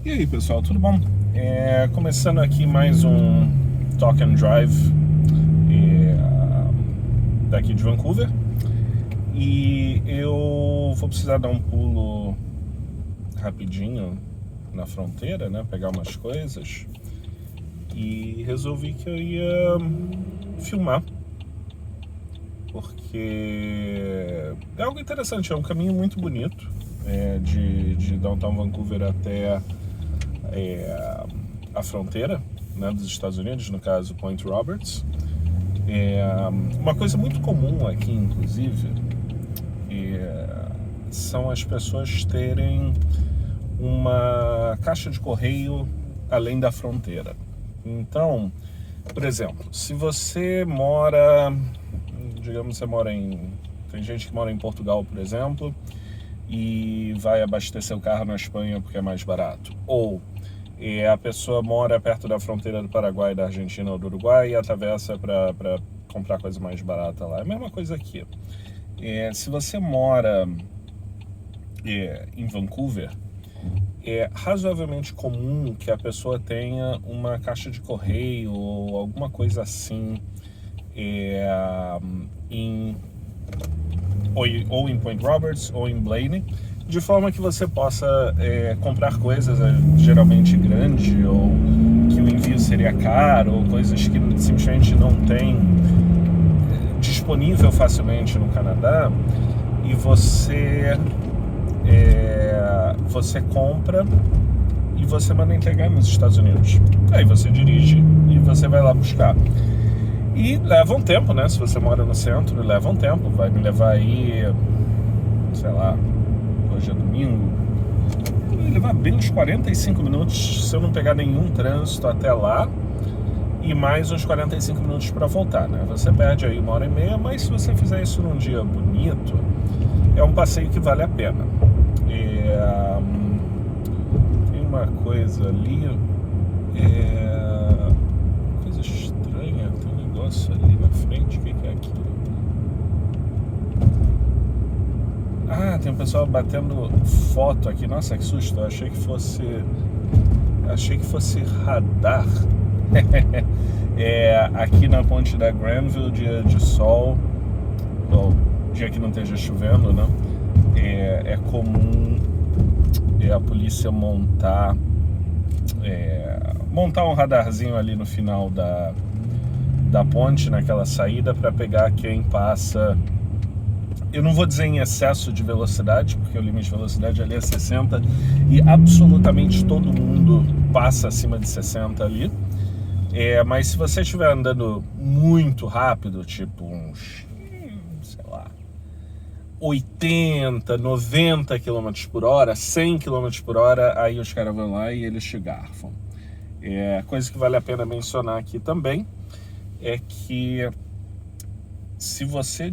E aí, pessoal, tudo bom? Começando aqui mais um Talk and Drive daqui de Vancouver. E eu vou precisar dar um pulo rapidinho na fronteira, né? Pegar umas coisas. E resolvi que eu ia filmar. Porque é algo interessante, é um caminho muito bonito de Downtown Vancouver até a fronteira, né, dos Estados Unidos, no caso Point Roberts. Uma coisa muito comum aqui, inclusive, são as pessoas terem uma caixa de correio além da fronteira. Então, por exemplo, se você mora, digamos, tem gente que mora em Portugal, por exemplo, e vai abastecer o carro na Espanha porque é mais barato. Ou a pessoa mora perto da fronteira do Paraguai, da Argentina ou do Uruguai e atravessa para comprar coisa mais barata lá. É a mesma coisa aqui. Se você mora em Vancouver, é razoavelmente comum que a pessoa tenha uma caixa de correio ou alguma coisa assim ou em Point Roberts ou em Blaine, de forma que você possa comprar coisas geralmente grande, ou que o envio seria caro, ou coisas que simplesmente não tem disponível facilmente no Canadá, e você compra e você manda entregar nos Estados Unidos. Aí você dirige e você vai lá buscar. E leva um tempo, né? Se você mora no centro, leva um tempo. Vai me levar aí, sei lá, hoje é domingo, vai levar bem uns 45 minutos se eu não pegar nenhum trânsito até lá, e mais uns 45 minutos para voltar, né? Você perde aí 1h30, mas se você fizer isso num dia bonito, é um passeio que vale a pena. Tem uma coisa ali, coisa estranha, tem um negócio ali na frente, o que é aquilo? Tem um pessoal batendo foto aqui. Nossa, que susto, eu achei que fosse radar. Aqui na ponte da Granville, dia de sol, ou dia que não esteja chovendo, né? É comum a polícia montar um radarzinho ali no final da ponte, naquela saída, para pegar quem passa. Eu não vou dizer em excesso de velocidade, porque o limite de velocidade ali é 60 e absolutamente todo mundo passa acima de 60 ali. Mas se você estiver andando muito rápido, tipo uns, sei lá, 80, 90 km por hora, 100 km por hora, aí os caras vão lá e eles te garfam. Coisa que vale a pena mencionar aqui também é que se você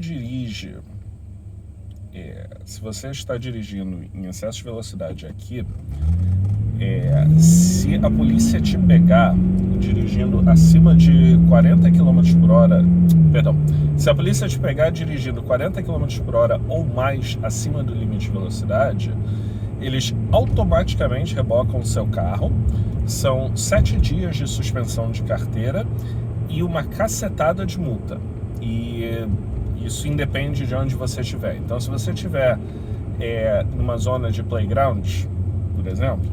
está dirigindo em excesso de velocidade aqui, se a polícia te pegar dirigindo acima de 40 km por hora, se a polícia te pegar dirigindo 40 km por hora ou mais acima do limite de velocidade, eles automaticamente rebocam o seu carro. São 7 dias de suspensão de carteira e uma cacetada de multa. E isso independe de onde você estiver. Então, se você estiver numa zona de playground, por exemplo,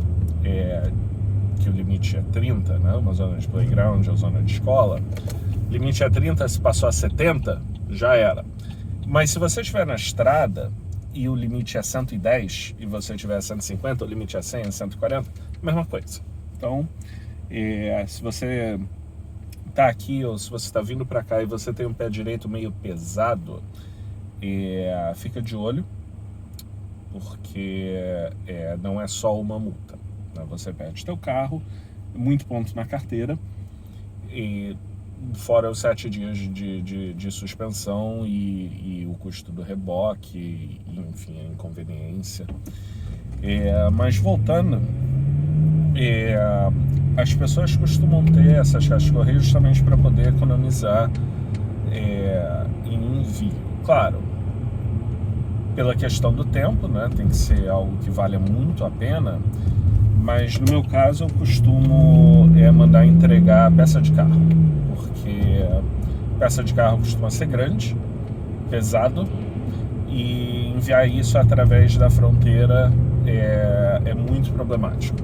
que o limite é 30, né? Uma zona de playground ou zona de escola, limite é 30, se passou a 70, já era. Mas se você estiver na estrada e o limite é 110 e você tiver 150, o limite é 100, 140, mesma coisa. Então, se você tá aqui, ou se você está vindo para cá e você tem um pé direito meio pesado, fica de olho, porque não é só uma multa, né? Você perde teu carro, muito ponto na carteira, e fora os 7 dias de suspensão e o custo do reboque, e, enfim, a inconveniência. Mas voltando, as pessoas costumam ter essas caixas de correio justamente para poder economizar em envio. Claro, pela questão do tempo, né? Tem que ser algo que valha muito a pena, Mas no meu caso eu costumo mandar entregar peça de carro, porque peça de carro costuma ser grande, pesado, e enviar isso através da fronteira é muito problemático.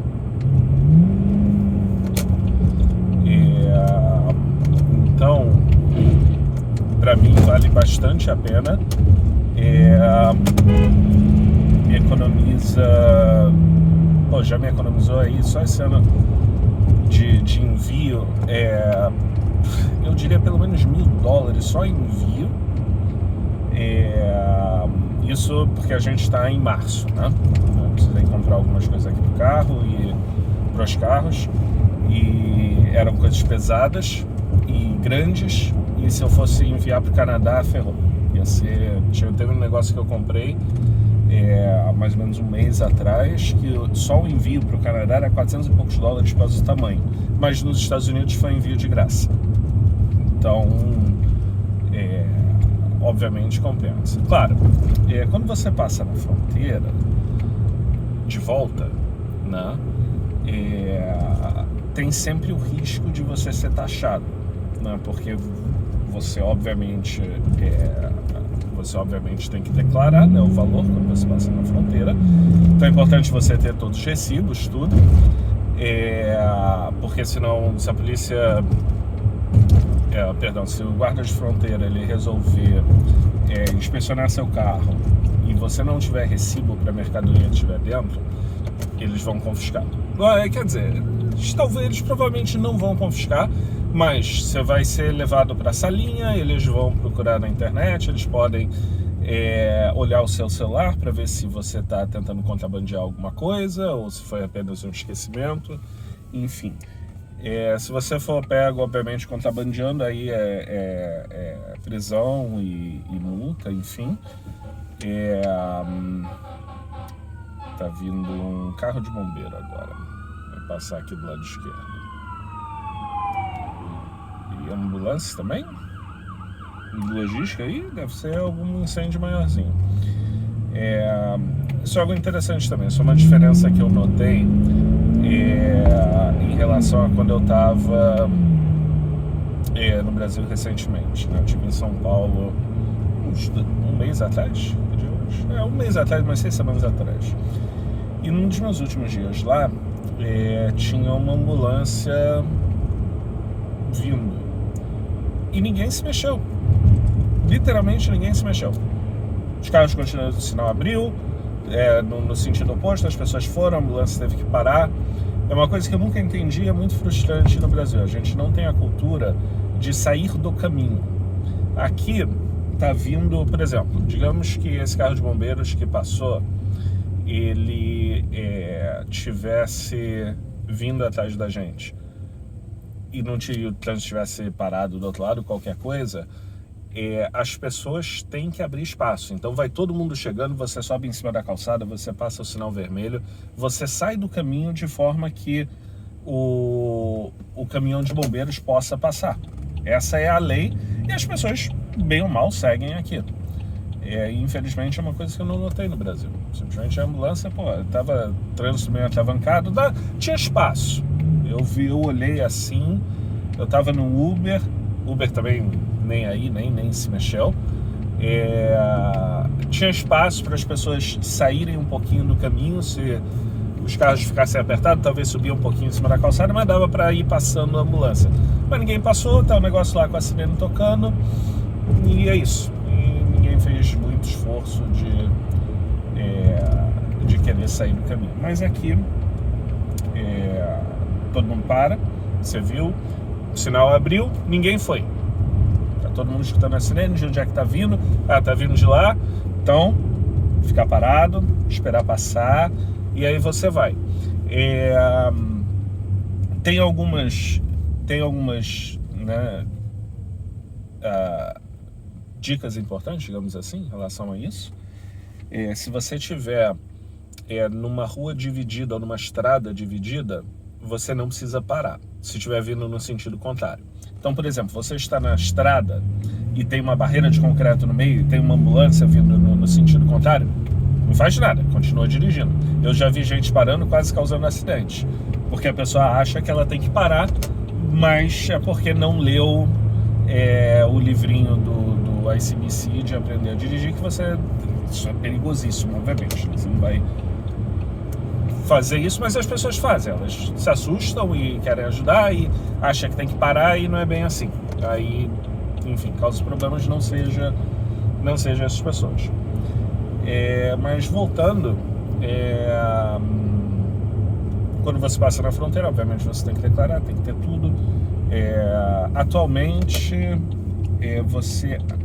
Então, para mim vale bastante a pena. Me economiza, já me economizou aí só esse ano de envio, eu diria pelo menos $1.000 só em envio. Isso porque a gente está em março, né? Eu precisei comprar algumas coisas aqui pro carro e pros carros, e eram coisas pesadas e grandes, e se eu fosse enviar pro Canadá, ferrou. Teve um negócio que eu comprei há mais ou menos um mês atrás, que só o envio para o Canadá era $400 e poucos por causa do tamanho, mas nos Estados Unidos foi envio de graça. Então, obviamente compensa. Claro, quando você passa na fronteira de volta, né, tem sempre o risco de você ser taxado, né, porque você obviamente tem que declarar, né, o valor quando você passa na fronteira. Então é importante você ter todos os recibos, tudo, porque senão, se a polícia, se o guarda de fronteira ele resolver inspecionar seu carro e você não tiver recibo para a mercadoria que estiver dentro, eles vão confiscar. Quer dizer, eles provavelmente não vão confiscar, mas você vai ser levado para a salinha, eles vão procurar na internet, eles podem olhar o seu celular para ver se você está tentando contrabandear alguma coisa ou se foi apenas um esquecimento, enfim. Se você for pego, obviamente, contrabandeando, aí é prisão e multa, enfim. Tá vindo um carro de bombeiro agora, vai passar aqui do lado esquerdo. E ambulância também? Logística aí? Deve ser algum incêndio maiorzinho. Isso é algo interessante também. Isso é uma diferença que eu notei em relação a quando eu estava no Brasil recentemente, né? Eu estive em São Paulo um mês atrás, um mês atrás, mas 6 semanas atrás. E num dos meus últimos dias lá, tinha uma ambulância vindo e ninguém se mexeu. Literalmente ninguém se mexeu. Os carros continuaram, o sinal abriu, no sentido oposto, as pessoas foram, a ambulância teve que parar. É uma coisa que eu nunca entendi, é muito frustrante no Brasil. A gente não tem a cultura de sair do caminho. Aqui tá vindo, por exemplo, digamos que esse carro de bombeiros que passou, ele tivesse vindo atrás da gente e o trânsito estivesse parado do outro lado, qualquer coisa, as pessoas têm que abrir espaço. Então vai todo mundo chegando, você sobe em cima da calçada, você passa o sinal vermelho, você sai do caminho de forma que o caminhão de bombeiros possa passar. Essa é a lei e as pessoas, bem ou mal, seguem aquilo. Infelizmente é uma coisa que eu não notei no Brasil. Simplesmente a ambulância, tava trânsito meio atravancado, tinha espaço. Eu olhei assim, eu tava no Uber também nem aí, nem se mexeu. Tinha espaço para as pessoas saírem um pouquinho do caminho, se os carros ficassem apertados, talvez subir um pouquinho em cima da calçada, mas dava para ir passando a ambulância. Mas ninguém passou, tá o negócio lá com a sirene tocando, e é isso. E ninguém fez muito esforço de querer sair do caminho. Mas aqui, todo mundo para, você viu, o sinal abriu, ninguém foi. Tá todo mundo escutando a sirene, de onde é que tá vindo? Tá vindo de lá. Então, ficar parado, esperar passar, e aí você vai. Tem algumas né, dicas importantes, digamos assim, em relação a isso. Se você tiver numa rua dividida ou numa estrada dividida, você não precisa parar, se estiver vindo no sentido contrário. Então, por exemplo, você está na estrada e tem uma barreira de concreto no meio e tem uma ambulância vindo no sentido contrário, Não faz nada, continua dirigindo. Eu já vi gente parando, quase causando acidente, porque a pessoa acha que ela tem que parar, mas é porque não leu o livrinho do ICBC de aprender a dirigir, que isso é perigosíssimo, obviamente. Você não vai fazer isso, mas as pessoas fazem. Elas se assustam e querem ajudar e acham que tem que parar, e não é bem assim. Aí, enfim, causa problemas, não seja essas pessoas. Mas voltando, quando você passa na fronteira, obviamente você tem que declarar, tem que ter tudo. Atualmente,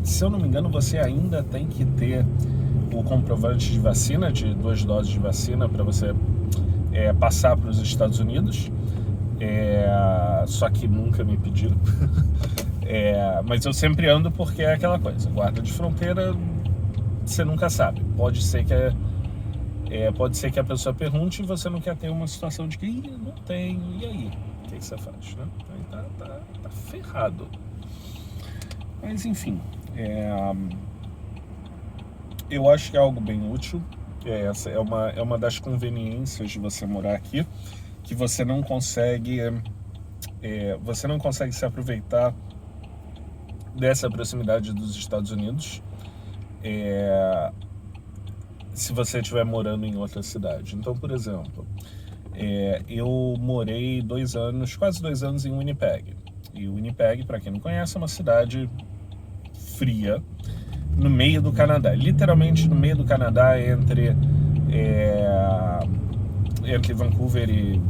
se eu não me engano, você ainda tem que ter o comprovante de vacina, de 2 doses de vacina, para você passar para os Estados Unidos. Só que nunca me pediram. Mas eu sempre ando, porque é aquela coisa, guarda de fronteira, você nunca sabe. Pode ser que a pessoa pergunte e você não quer ter uma situação de que não tenho, e aí? O que você faz, né? Aí tá ferrado. Mas enfim, eu acho que é algo bem útil. Essa é uma das conveniências de você morar aqui, que você não consegue se aproveitar dessa proximidade dos Estados Unidos se você estiver morando em outra cidade. Então, por exemplo, eu morei quase 2 anos em Winnipeg. E Winnipeg, para quem não conhece, é uma cidade fria no meio do Canadá, literalmente no meio do Canadá, entre Vancouver e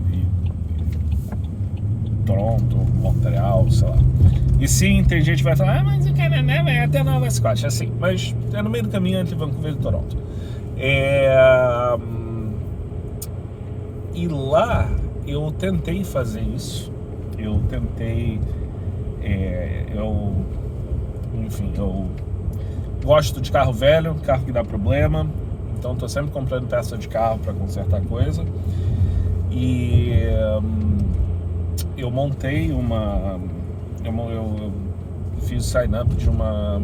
Toronto, Montreal, sei lá. E sim, tem gente que vai falar, mas o Canadá vai até Nova Scotia, assim, mas é no meio do caminho entre Vancouver e Toronto. E lá eu tentei fazer isso. Eu gosto de carro velho, carro que dá problema, então tô sempre comprando peça de carro para consertar coisa. E eu montei eu fiz sign-up de uma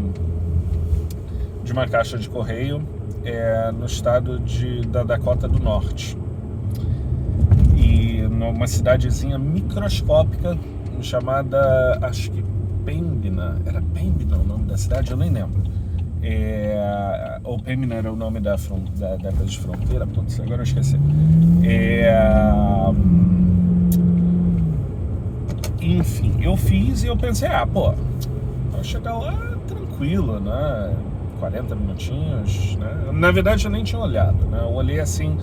caixa de correio no estado da Dakota do Norte, e numa cidadezinha microscópica chamada, acho que Pembina. Era Pembina o nome da cidade? Eu nem lembro. Ou Pembina era o nome da coisa de fronteira. Putz, agora eu esqueci. Enfim, eu fiz e eu pensei, vai chegar lá tranquilo, né? 40 minutinhos, né? Na verdade eu nem tinha olhado, né? Eu olhei assim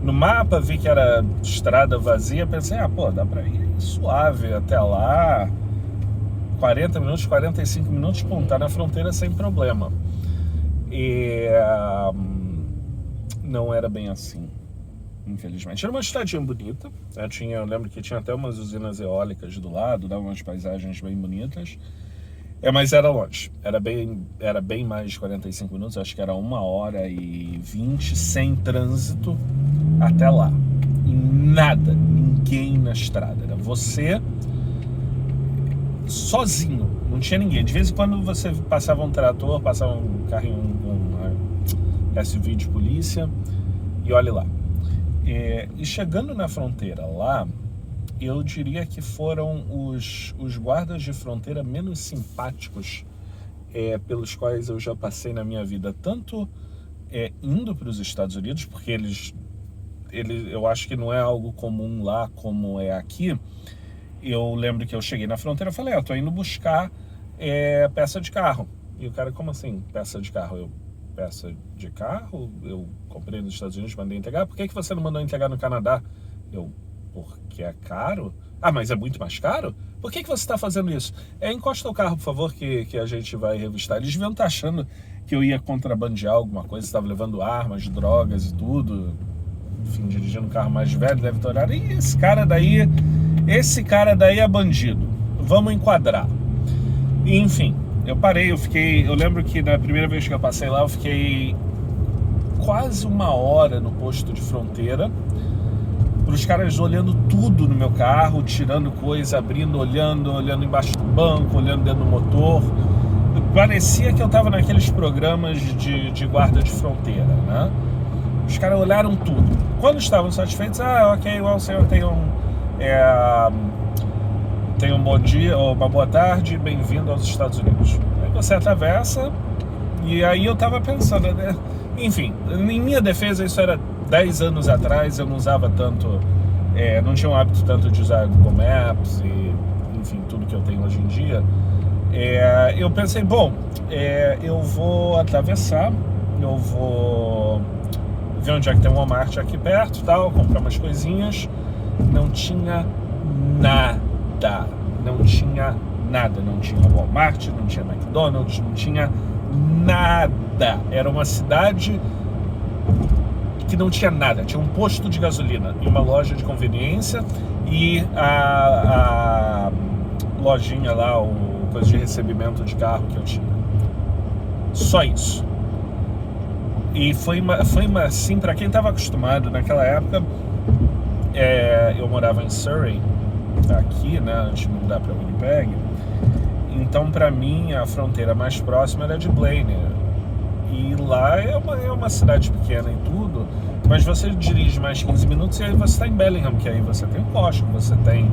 no mapa, vi que era estrada vazia, pensei, dá pra ir suave até lá, 40 minutos, 45 minutos, tá na fronteira sem problema. E não era bem assim, infelizmente. Era uma cidadinha bonita, né? Eu lembro que tinha até umas usinas eólicas do lado, dava umas paisagens bem bonitas. Mas era longe, era bem mais de 45 minutos, acho que era 1h20 sem trânsito até lá. E nada, ninguém na estrada, era você sozinho, não tinha ninguém. De vez em quando você passava um trator, passava um carrinho, um SUV de polícia, e olha lá. E chegando na fronteira lá, eu diria que foram os guardas de fronteira menos simpáticos pelos quais eu já passei na minha vida, tanto indo para os Estados Unidos, porque eu acho que não é algo comum lá como é aqui. Eu lembro que eu cheguei na fronteira e falei, tô indo buscar peça de carro. E o cara, como assim, peça de carro? Peça de carro? Eu comprei nos Estados Unidos, mandei entregar. Por que você não mandou entregar no Canadá? Porque é caro? Mas é muito mais caro? Por que você está fazendo isso? Encosta o carro, por favor, que a gente vai revistar. Eles deviam estar achando que eu ia contrabandear alguma coisa, estava levando armas, drogas e tudo. Enfim, dirigindo um carro mais velho, deve ter olhado. E esse cara daí é bandido. Vamos enquadrar. E, enfim, eu parei, eu lembro que na primeira vez que eu passei lá, eu fiquei quase 1 hora no posto de fronteira, para os caras olhando tudo no meu carro, tirando coisa, abrindo, olhando embaixo do banco, olhando dentro do motor. Parecia que eu estava naqueles programas de guarda de fronteira, né? Os caras olharam tudo. Quando estavam satisfeitos, ok, o senhor tem tem um bom dia ou uma boa tarde, bem-vindo aos Estados Unidos. Aí você atravessa, e aí eu tava pensando, né? Enfim, em minha defesa, isso era 10 anos atrás, eu não usava tanto, não tinha um hábito tanto de usar Google Maps e, enfim, tudo que eu tenho hoje em dia. Eu pensei, bom, eu vou atravessar, eu vou ver onde é que tem um Walmart aqui perto, tal, comprar umas coisinhas. Não tinha nada, não tinha nada, não tinha Walmart, não tinha McDonald's, não tinha nada. Era uma cidade que não tinha nada. Tinha um posto de gasolina e uma loja de conveniência e a lojinha lá, o coisa de recebimento de carro que eu tinha. Só isso. E foi uma assim, para quem estava acostumado naquela época, eu morava em Surrey, aqui, né, antes de mudar para Winnipeg. Então, para mim, a fronteira mais próxima era de Blaine. E lá é uma cidade pequena e tudo, mas você dirige mais 15 minutos e aí você está em Bellingham, que aí você tem um Costco, você tem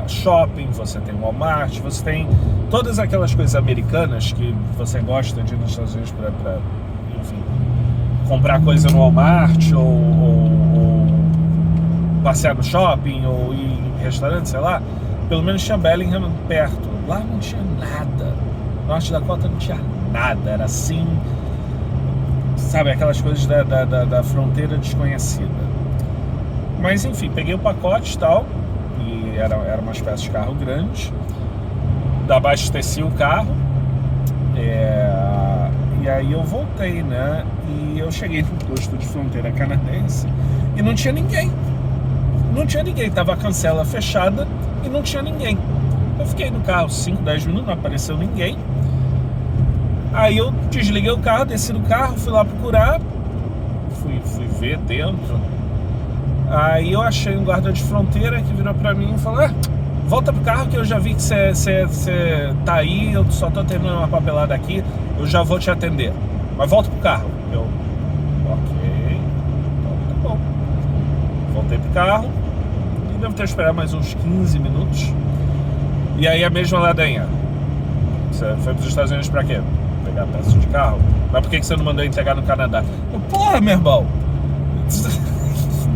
shopping, você tem Walmart, você tem todas aquelas coisas americanas que você gosta de ir nos Estados Unidos para enfim, comprar coisa no Walmart ou passear no shopping ou ir em restaurante, sei lá. Pelo menos tinha Bellingham perto. Lá não tinha nada. Norte Dakota não tinha nada. Era assim, sabe, aquelas coisas da fronteira desconhecida. Mas enfim, peguei o pacote e tal, e era uma espécie de carro grande. Abasteci o carro, e aí eu voltei, né? E eu cheguei no posto de fronteira canadense e não tinha ninguém. Não tinha ninguém, tava a cancela fechada e não tinha ninguém. Eu fiquei no carro 5, 10 minutos, não apareceu ninguém. Aí eu desliguei o carro, desci do carro, fui lá procurar, fui ver dentro. Aí eu achei um guarda de fronteira que virou pra mim e falou: volta pro carro que eu já vi que você tá aí, eu só tô terminando uma papelada aqui, eu já vou te atender. Mas volta pro carro. Eu, ok, então tá bom. Voltei pro carro e devo ter esperado mais uns 15 minutos. E aí a mesma ladainha. Você foi pros Estados Unidos pra quê? Pegar peças de carro? Mas por que você não mandou entregar no Canadá? Eu, porra, meu irmão!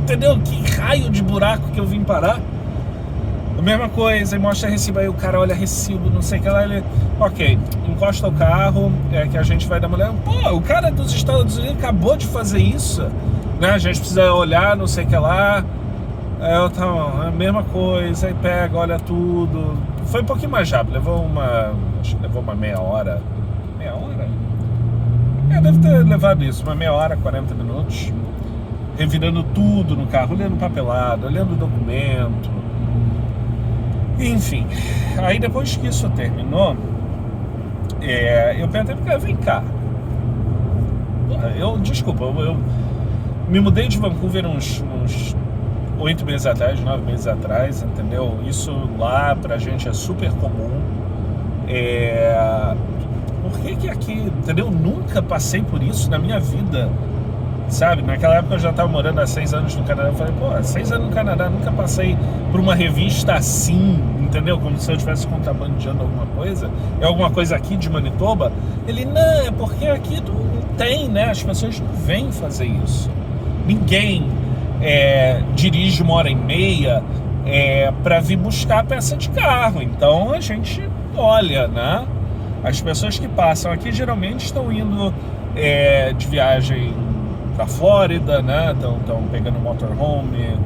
Entendeu? Que raio de buraco que eu vim parar? A mesma coisa, aí mostra recibo, aí o cara olha recibo, não sei o que lá, ele... Ok, encosta o carro, que a gente vai dar uma olhada. Pô, o cara dos Estados Unidos acabou de fazer isso, né? A gente precisa olhar, não sei o que lá. A mesma coisa, aí pega, olha tudo. Foi um pouquinho mais rápido, acho que levou uma meia hora. Meia hora? Deve ter levado isso, uma meia hora, 40 minutos. Revirando tudo no carro, olhando papelado, olhando o documento. Enfim, aí depois que isso terminou, eu perguntei pro cara: vem cá. Desculpa, eu me mudei de Vancouver uns 8 meses atrás, 9 meses atrás, entendeu? Isso lá pra gente é super comum. Por que aqui, entendeu? Nunca passei por isso na minha vida, sabe? Naquela época eu já estava morando há 6 anos no Canadá. Eu falei, pô, 6 anos no Canadá, nunca passei por uma revista assim, entendeu? Como se eu estivesse contrabandeando alguma coisa. É alguma coisa aqui de Manitoba? Ele, não, é porque aqui não tem, né? As pessoas não vêm fazer isso. Ninguém dirige 1h30 para vir buscar a peça de carro. Então a gente olha, né? As pessoas que passam aqui geralmente estão indo de viagem para Flórida, né? Estão pegando motorhome,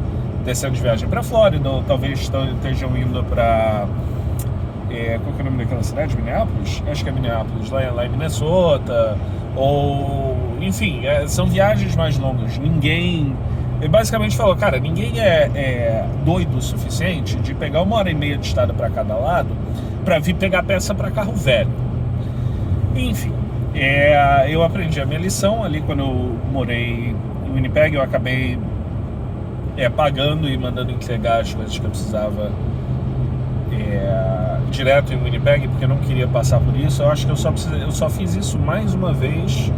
descendo de viagem para Flórida, ou talvez estejam indo para qual que é o nome daquela cidade? Minneapolis? Acho que é Minneapolis, lá em Minnesota, ou enfim, são viagens mais longas. Ele basicamente falou, cara, ninguém é doido o suficiente de pegar 1h30 de estrada para cada lado para vir pegar peça para carro velho. Enfim, eu aprendi a minha lição ali quando eu morei em Winnipeg. Eu acabei pagando e mandando entregar as coisas que eu precisava direto em Winnipeg, porque eu não queria passar por isso. Eu acho que eu só fiz isso mais uma vez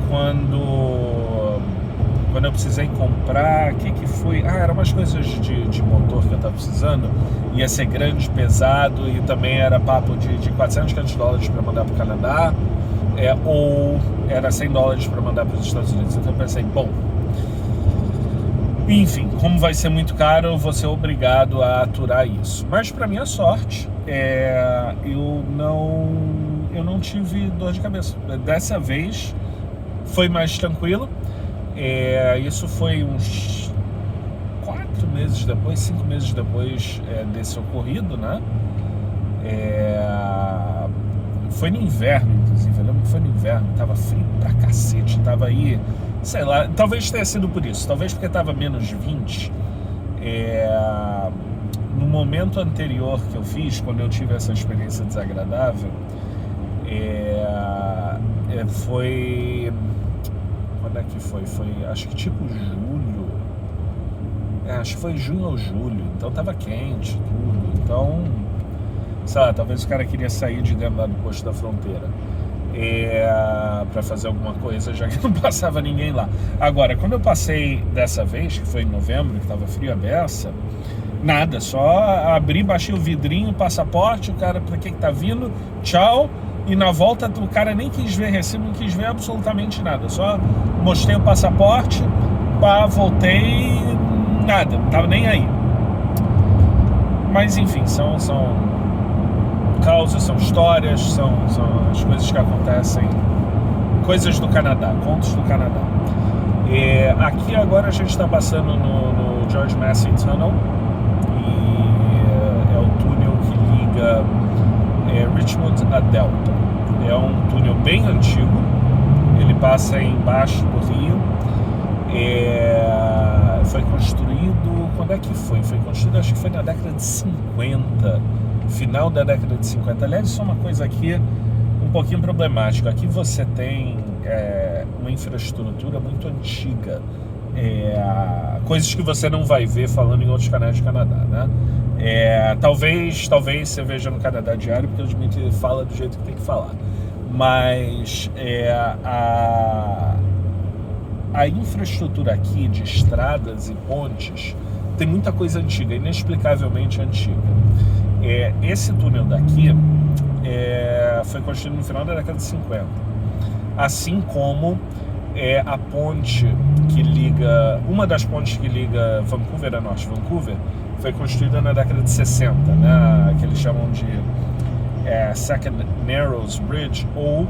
quando quando eu precisei comprar, o que foi? Eram umas coisas de motor que eu estava precisando, ia ser grande, pesado, e também era papo de 400, 500 dólares para mandar para o Canadá, ou era 100 dólares para mandar para os Estados Unidos. Então eu pensei, bom, enfim, como vai ser muito caro, eu vou ser obrigado a aturar isso. Mas para minha sorte, eu não tive dor de cabeça. Dessa vez foi mais tranquilo. Isso foi uns 4 meses depois, 5 meses depois desse ocorrido, né? Foi no inverno, inclusive. Eu lembro que foi no inverno, tava frio pra cacete, tava aí, sei lá, talvez tenha sido por isso, talvez porque tava menos 20. No momento anterior que eu fiz, quando eu tive essa experiência desagradável, foi... Quando é que foi? Foi, acho que tipo julho. Acho que foi junho ou julho. Então tava quente, tudo. Então, sei lá, talvez o cara queria sair de dentro lá do posto da fronteira pra fazer alguma coisa, já que não passava ninguém lá. Agora, quando eu passei dessa vez, que foi em novembro, que tava frio a beça, nada, só abri, baixei o vidrinho, passaporte, o cara, pra que tá vindo? Tchau. E na volta o cara nem quis ver recibo, não quis ver absolutamente nada. Só mostrei o passaporte, voltei, nada, não tava nem aí. Mas enfim, são causas, são histórias, são as coisas que acontecem, coisas do Canadá, contos do Canadá. Aqui agora a gente está passando no George Massey Tunnel, e é o túnel que liga Richmond a Delta. É um túnel bem antigo, ele passa embaixo do rio. Foi construído, quando é que foi? Foi construído, acho que foi na década de 50, final da década de 50. Aliás, isso é uma coisa aqui um pouquinho problemática. Aqui você tem uma infraestrutura muito antiga, coisas que você não vai ver falando em outros canais de Canadá, né? Talvez você veja no Canadá Diário, porque o Dmitry fala do jeito que tem que falar, mas a infraestrutura aqui de estradas e pontes tem muita coisa antiga, inexplicavelmente antiga. Esse túnel daqui foi construído no final da década de 50, assim como a ponte que liga, uma das pontes que liga Vancouver a Norte Vancouver, foi construída na década de 60, né, que eles chamam de Second Narrows Bridge ou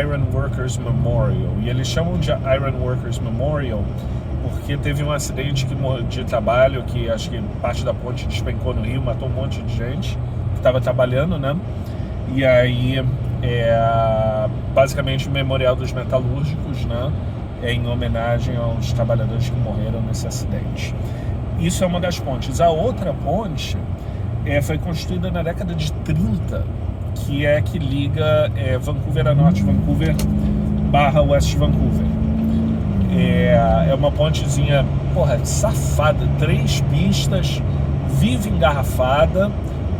Iron Workers Memorial. E eles chamam de Iron Workers Memorial porque teve um acidente de trabalho que acho que parte da ponte despencou no rio, matou um monte de gente que estava trabalhando, né? E aí basicamente o memorial dos metalúrgicos, né? Em homenagem aos trabalhadores que morreram nesse acidente. Isso é uma das pontes. A outra ponte foi construída na década de 30, que liga Vancouver a Norte Vancouver / West Vancouver. É uma pontezinha, safada, 3 pistas, vive engarrafada,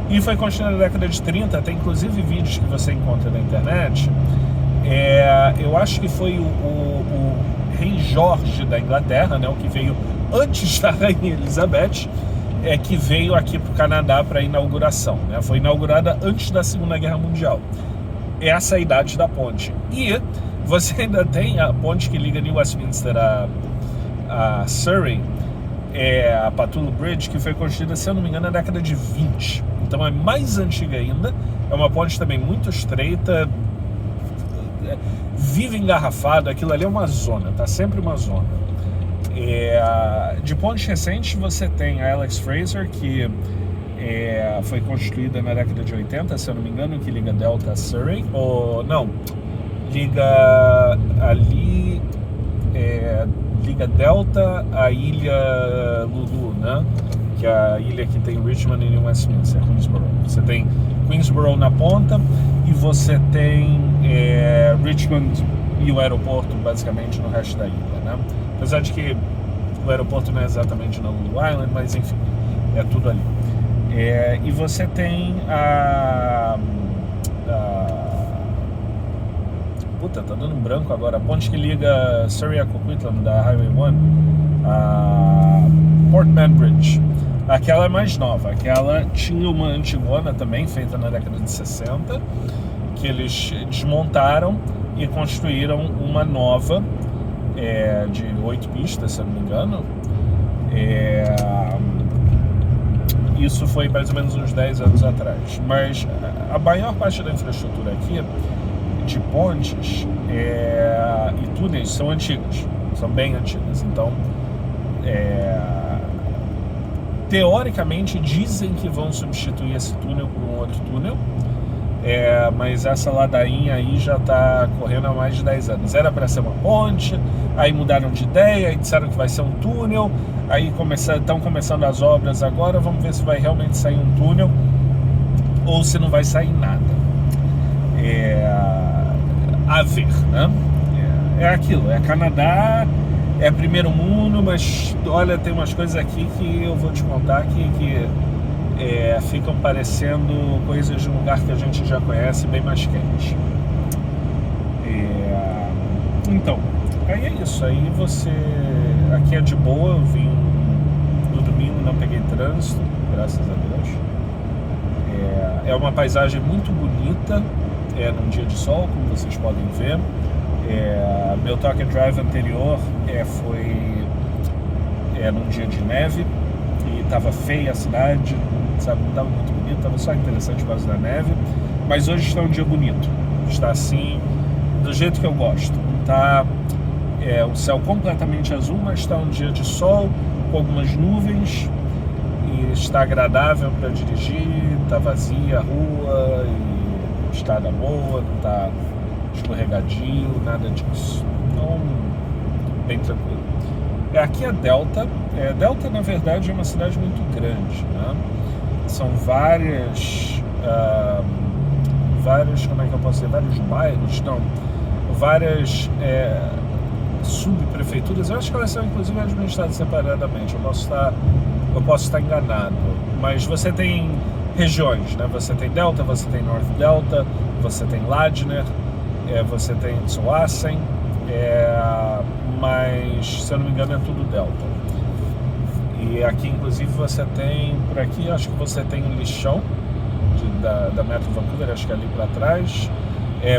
e foi construída na década de 30, tem inclusive vídeos que você encontra na internet. Eu acho que foi o rei Jorge da Inglaterra, né, o que veio antes da rainha Elizabeth, que veio aqui para o Canadá para a inauguração, né? Foi inaugurada antes da Segunda Guerra Mundial. Essa é a idade da ponte. E você ainda tem a ponte que liga New Westminster a Surrey, a Pattullo Bridge, que foi construída, se eu não me engano, na década de 20. Então é mais antiga ainda. É uma ponte também muito estreita, vive engarrafada. Aquilo ali é uma zona, tá sempre uma zona. De pontes recentes você tem a Alex Fraser, que foi construída na década de 80, se eu não me engano, que liga Delta a Surrey, ou não, liga ali, liga Delta à ilha Lulu, né? Que é a ilha que tem Richmond e New Westminster, Queensborough. Você tem Queensborough na ponta e você tem Richmond e o aeroporto basicamente no resto da ilha, né? Apesar de que o aeroporto não é exatamente na Lulu Island, mas enfim, é tudo ali. E você tem puta, tá dando um branco agora, a ponte que liga Surrey a Coquitlam da Highway 1, a Portman Bridge. Aquela é mais nova, aquela tinha uma antigona também, feita na década de 60, que eles desmontaram e construíram uma nova, de 8 pistas, se eu não me engano. Isso foi mais ou menos uns 10 anos atrás. Mas a maior parte da infraestrutura aqui, de pontes e túneis, são antigas, são bem antigas. Então, teoricamente dizem que vão substituir esse túnel por um outro túnel, mas essa ladainha aí já está correndo há mais de 10 anos. Era para ser uma ponte, aí mudaram de ideia e disseram que vai ser um túnel, aí estão começando as obras agora. Vamos ver se vai realmente sair um túnel ou se não vai sair nada. A ver, né? É aquilo, é Canadá, é primeiro mundo, mas olha, tem umas coisas aqui que eu vou te contar que ficam parecendo coisas de um lugar que a gente já conhece, bem mais quente. Então, aí é isso. Aí aqui é de boa. Eu vim no domingo, não peguei trânsito, graças a Deus. É uma paisagem muito bonita, num dia de sol, como vocês podem ver. Meu Talk and Drive anterior foi num dia de neve e estava feia a cidade, sabe, não estava muito bonito, estava só interessante por causa da neve. Mas hoje está um dia bonito, está assim, do jeito que eu gosto. Tá o céu completamente azul, mas está um dia de sol com algumas nuvens e está agradável para dirigir. Está vazia a rua e estrada boa, não está escorregadio, nada disso. Então, bem tranquilo. Aqui é Delta. Delta, na verdade, é uma cidade muito grande, né? São vários, como é que eu posso dizer, vários bairros, não, várias subprefeituras. Eu acho que elas são, inclusive, administradas separadamente. Eu posso estar enganado, mas você tem regiões, né? Você tem Delta, você tem North Delta, você tem Ladner, você tem Tsawwassen, mas, se eu não me engano, é tudo Delta. E aqui, inclusive, você tem, por aqui, acho que você tem o lixão da Metro Vancouver, acho que é ali para trás.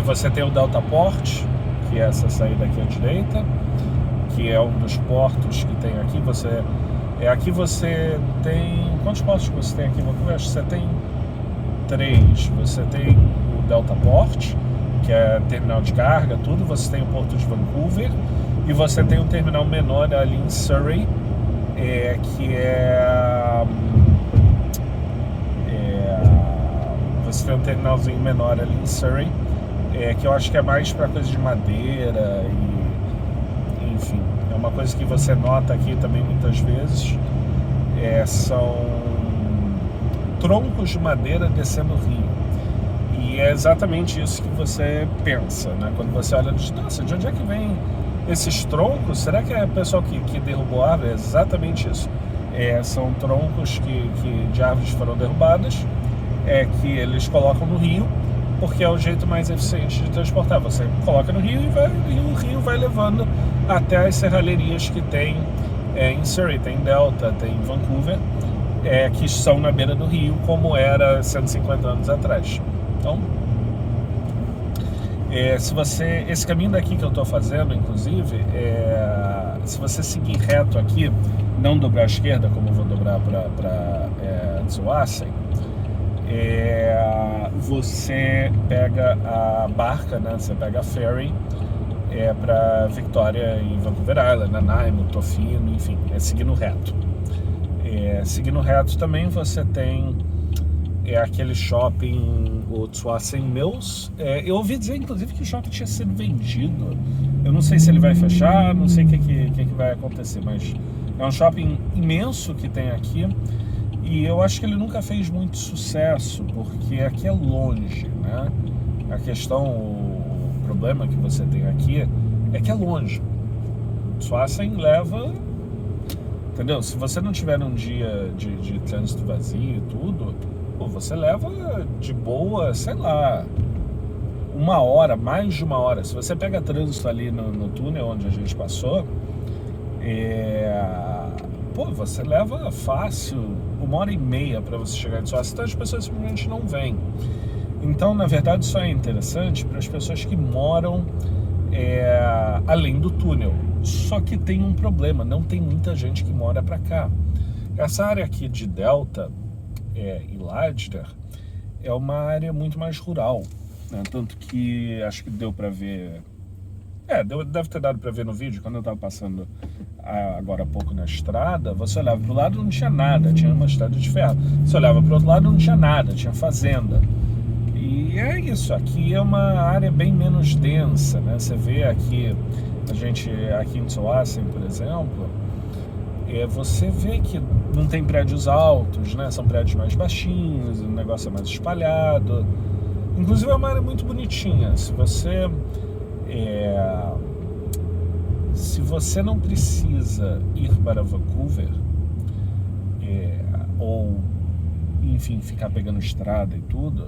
Você tem o Delta Port, que é essa saída aqui à direita, que é um dos portos que tem aqui. Aqui você tem... Quantos portos você tem aqui em Vancouver? Acho que você tem 3. Você tem o Delta Port, que é terminal de carga, tudo. Você tem o Porto de Vancouver e você tem um terminal menor ali em Surrey, você tem um terminalzinho menor ali em Surrey, que eu acho que é mais para coisa de madeira e, enfim, é uma coisa que você nota aqui também muitas vezes, são troncos de madeira descendo o rio. E é exatamente isso que você pensa, né? Quando você olha, nossa, de onde é que vem esses troncos? Será que é o pessoal que derrubou a árvore? É exatamente isso. São troncos de árvores que foram derrubadas, que eles colocam no rio, porque é o jeito mais eficiente de transportar. Você coloca no rio e o rio vai levando até as serralherias que tem em Surrey, tem Delta, tem Vancouver, que são na beira do rio, como era 150 anos atrás. Então, esse caminho daqui que eu estou fazendo, inclusive, se você seguir reto aqui, não dobrar à esquerda, como eu vou dobrar para Tsawwassen, você pega a barca, né? Você pega a ferry para Victoria e Vancouver Island, Nanaimo, Tofino, enfim, seguindo reto. Seguindo reto também você tem aquele shopping, o Tsawwassen Mills. Eu ouvi dizer, inclusive, que o shopping tinha sido vendido. Eu não sei se ele vai fechar, não sei o que vai acontecer, mas é um shopping imenso que tem aqui. E eu acho que ele nunca fez muito sucesso, porque aqui é longe, né? A questão, o problema que você tem aqui é que é longe. Tsawwassen leva... Entendeu? Se você não tiver um dia de trânsito vazio e tudo, você leva de boa, sei lá, 1 hora, mais de 1 hora. Se você pega trânsito ali no túnel onde a gente passou, você leva fácil 1 hora e meia para você chegar em Soaça, então as pessoas simplesmente não vêm. Então, na verdade, isso é interessante para as pessoas que moram além do túnel. Só que tem um problema, não tem muita gente que mora para cá. Essa área aqui de Delta e Ladner é uma área muito mais rural, né? Tanto que acho que deu para ver, deve ter dado para ver no vídeo, quando eu estava passando agora há pouco na estrada, você olhava para o lado, não tinha nada, tinha uma estrada de ferro. Você olhava para o outro lado, não tinha nada, tinha fazenda. E é isso, aqui é uma área bem menos densa, né? Você vê aqui, aqui em Soaça, por exemplo, você vê que não tem prédios altos, né? São prédios mais baixinhos, o negócio é mais espalhado. Inclusive é uma área muito bonitinha. Se você não precisa ir para Vancouver, ou, enfim, ficar pegando estrada e tudo,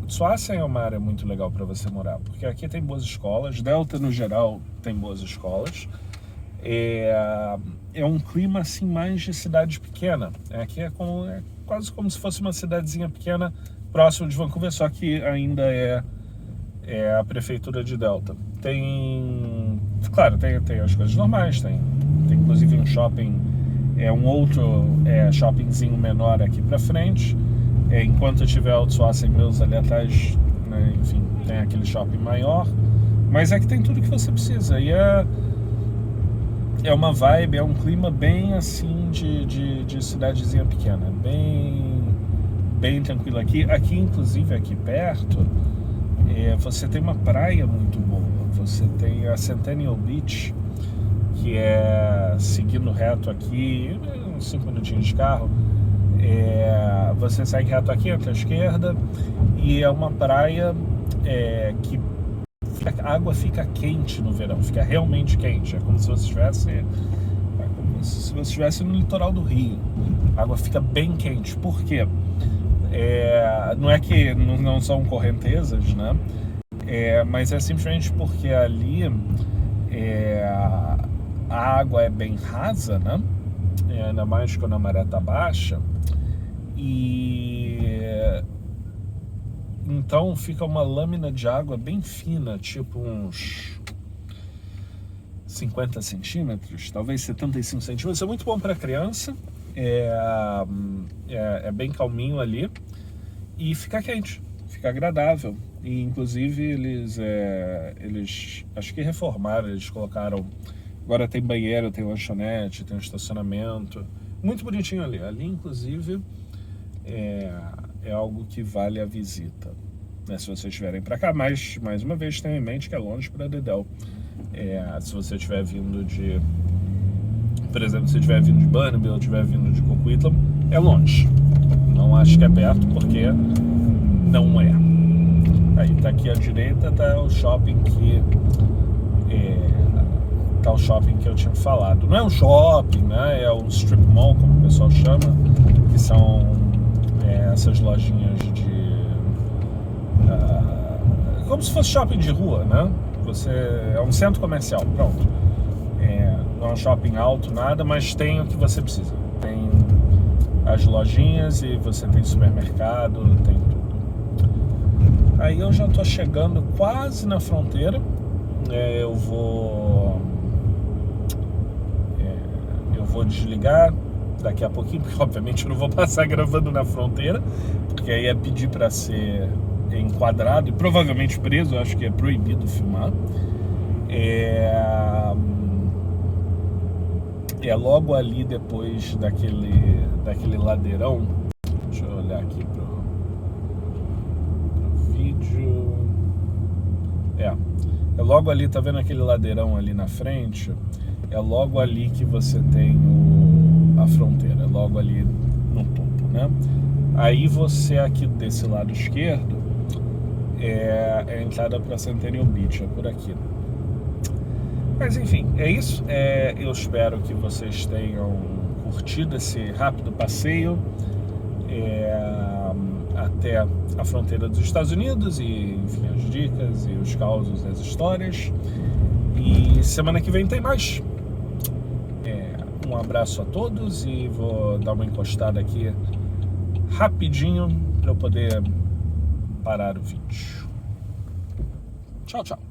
Soaça é uma área muito legal para você morar, porque aqui tem boas escolas, Delta no geral tem boas escolas, é um clima assim mais de cidade pequena. Aqui é quase como se fosse uma cidadezinha pequena próximo de Vancouver, só que ainda é a prefeitura de Delta. Claro, tem as coisas normais, tem inclusive um shopping, um outro shoppingzinho menor aqui pra frente. Enquanto eu tiver Soaça e Mills ali atrás, né, enfim, tem aquele shopping maior. Mas é que tem tudo que você precisa. E é uma vibe, é um clima bem assim de cidadezinha pequena. Bem tranquilo aqui. Aqui, inclusive, aqui perto, você tem uma praia muito boa. Você tem a Centennial Beach, que é seguindo reto aqui, uns 5 minutinhos de carro. Você segue reto aqui, entra à esquerda, e é uma praia que a água fica quente no verão, fica realmente quente. É como se você estivesse no litoral do Rio. A água fica bem quente. Por quê? Não é que não são correntezas, né? Mas é simplesmente porque ali a água é bem rasa, né? Ainda mais quando a maré está baixa. E então fica uma lâmina de água bem fina, tipo uns 50 centímetros, talvez 75 centímetros. É muito bom para criança, é bem calminho ali e fica quente, fica agradável. E inclusive eles acho que reformaram, eles colocaram, agora tem banheiro, tem lanchonete, tem um estacionamento, muito bonitinho ali. Ali inclusive é algo que vale a visita, né, se vocês estiverem para cá. Mas mais uma vez tenham em mente que é longe para Dedel. Se você estiver vindo por exemplo, se estiver vindo de Burnaby ou estiver vindo de Coquitlam, é longe. Não acho que é perto, porque não é. Aí tá aqui à direita, tá o shopping que eu tinha falado. Não é um shopping, né? É um strip mall, como o pessoal chama, que são essas lojinhas como se fosse shopping de rua, né? É um centro comercial, pronto. Não é um shopping alto, nada, mas tem o que você precisa. Tem as lojinhas e você tem supermercado, tem tudo. Aí eu já tô chegando quase na fronteira. Eu vou desligar daqui a pouquinho, porque obviamente eu não vou passar gravando na fronteira, porque aí é pedir para ser enquadrado e provavelmente preso. Eu acho que é proibido filmar. Logo ali depois daquele ladeirão. Deixa eu olhar aqui pro vídeo. É logo ali, tá vendo aquele ladeirão ali na frente? É logo ali que você tem a fronteira, logo ali no topo, né? Aí você aqui desse lado esquerdo é a entrada para Centennial Beach, é por aqui. Mas enfim, é isso. Eu espero que vocês tenham curtido esse rápido passeio. até a fronteira dos Estados Unidos e, enfim, as dicas e os causos, as histórias. E semana que vem tem mais. Um abraço a todos e vou dar uma encostada aqui rapidinho para eu poder parar o vídeo. Tchau, tchau.